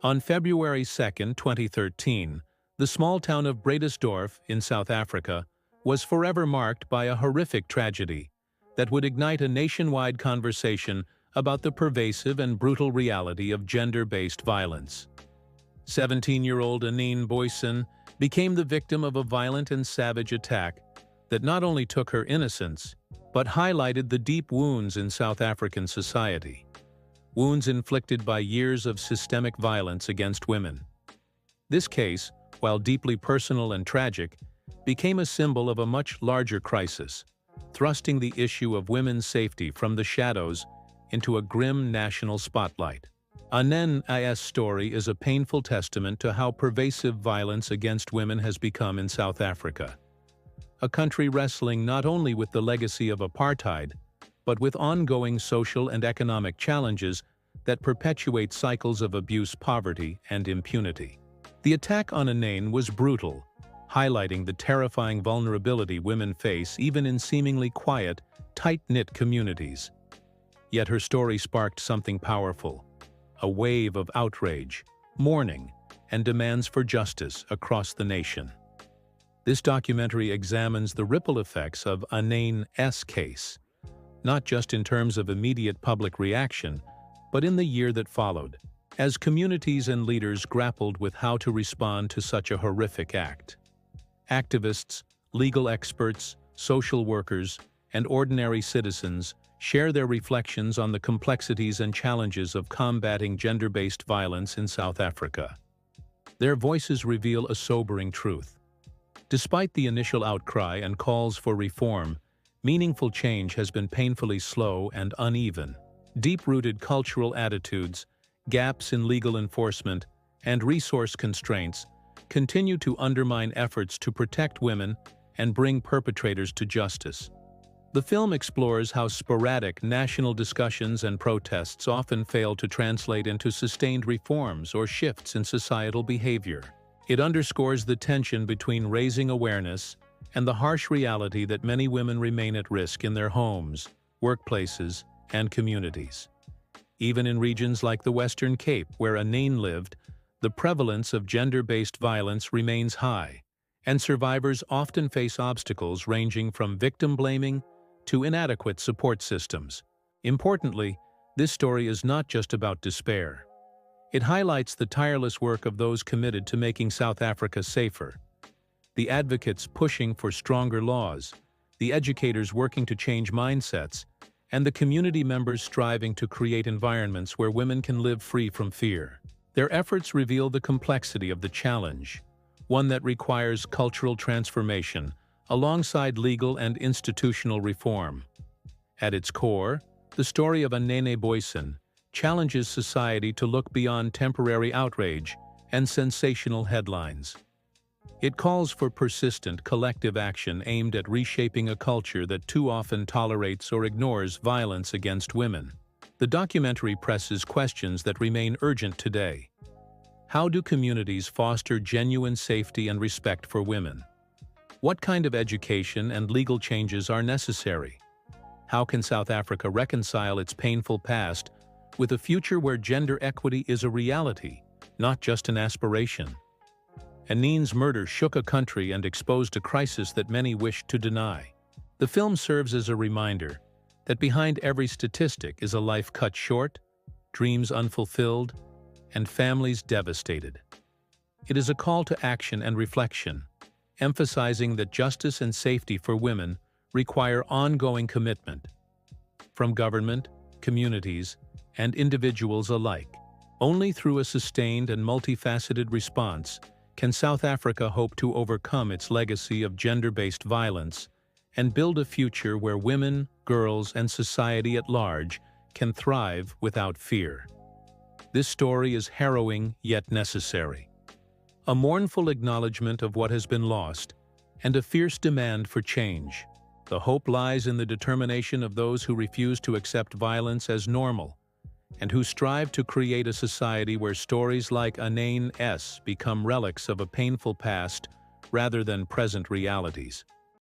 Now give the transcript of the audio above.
On February 2, 2013, the small town of Bredasdorp in South Africa was forever marked by a horrific tragedy that would ignite a nationwide conversation about the pervasive and brutal reality of gender-based violence. 17-year-old Anene Booysen became the victim of a violent and savage attack that not only took her innocence, but highlighted the deep wounds in South African society. Wounds inflicted by years of systemic violence against women. This case, while deeply personal and tragic, became a symbol of a much larger crisis, thrusting the issue of women's safety from the shadows into a grim national spotlight. Anene's story is a painful testament to how pervasive violence against women has become in South Africa, a country wrestling not only with the legacy of apartheid, but with ongoing social and economic challenges that perpetuate cycles of abuse, poverty, and impunity. The attack on Anene was brutal, highlighting the terrifying vulnerability women face even in seemingly quiet, tight-knit communities. Yet her story sparked something powerful, a wave of outrage, mourning, and demands for justice across the nation. This documentary examines the ripple effects of Anene's case, not just in terms of immediate public reaction, but in the year that followed, as communities and leaders grappled with how to respond to such a horrific act. Activists, legal experts, social workers, and ordinary citizens share their reflections on the complexities and challenges of combating gender-based violence in South Africa. Their voices reveal a sobering truth. Despite the initial outcry and calls for reform, meaningful change has been painfully slow and uneven. Deep-rooted cultural attitudes, gaps in legal enforcement, and resource constraints continue to undermine efforts to protect women and bring perpetrators to justice. The film explores how sporadic national discussions and protests often fail to translate into sustained reforms or shifts in societal behavior. It underscores the tension between raising awareness and the harsh reality that many women remain at risk in their homes, workplaces, and communities. Even in regions like the Western Cape, where Anene lived, the prevalence of gender-based violence remains high, and survivors often face obstacles ranging from victim blaming to inadequate support systems. Importantly, this story is not just about despair. It highlights the tireless work of those committed to making South Africa safer, the advocates pushing for stronger laws, the educators working to change mindsets, and the community members striving to create environments where women can live free from fear. Their efforts reveal the complexity of the challenge, one that requires cultural transformation alongside legal and institutional reform. At its core, the story of Anene Booysen challenges society to look beyond temporary outrage and sensational headlines. It calls for persistent collective action aimed at reshaping a culture that too often tolerates or ignores violence against women. The documentary presses questions that remain urgent today. How do communities foster genuine safety and respect for women? What kind of education and legal changes are necessary? How can South Africa reconcile its painful past with a future where gender equity is a reality, not just an aspiration? Anene's murder shook a country and exposed a crisis that many wished to deny. The film serves as a reminder that behind every statistic is a life cut short, dreams unfulfilled, and families devastated. It is a call to action and reflection, emphasizing that justice and safety for women require ongoing commitment from government, communities, and individuals alike. Only through a sustained and multifaceted response can South Africa hope to overcome its legacy of gender-based violence and build a future where women, girls, and society at large can thrive without fear. This story is harrowing yet necessary. A mournful acknowledgement of what has been lost, and a fierce demand for change. The hope lies in the determination of those who refuse to accept violence as normal, and who strive to create a society where stories like Anene's become relics of a painful past rather than present realities.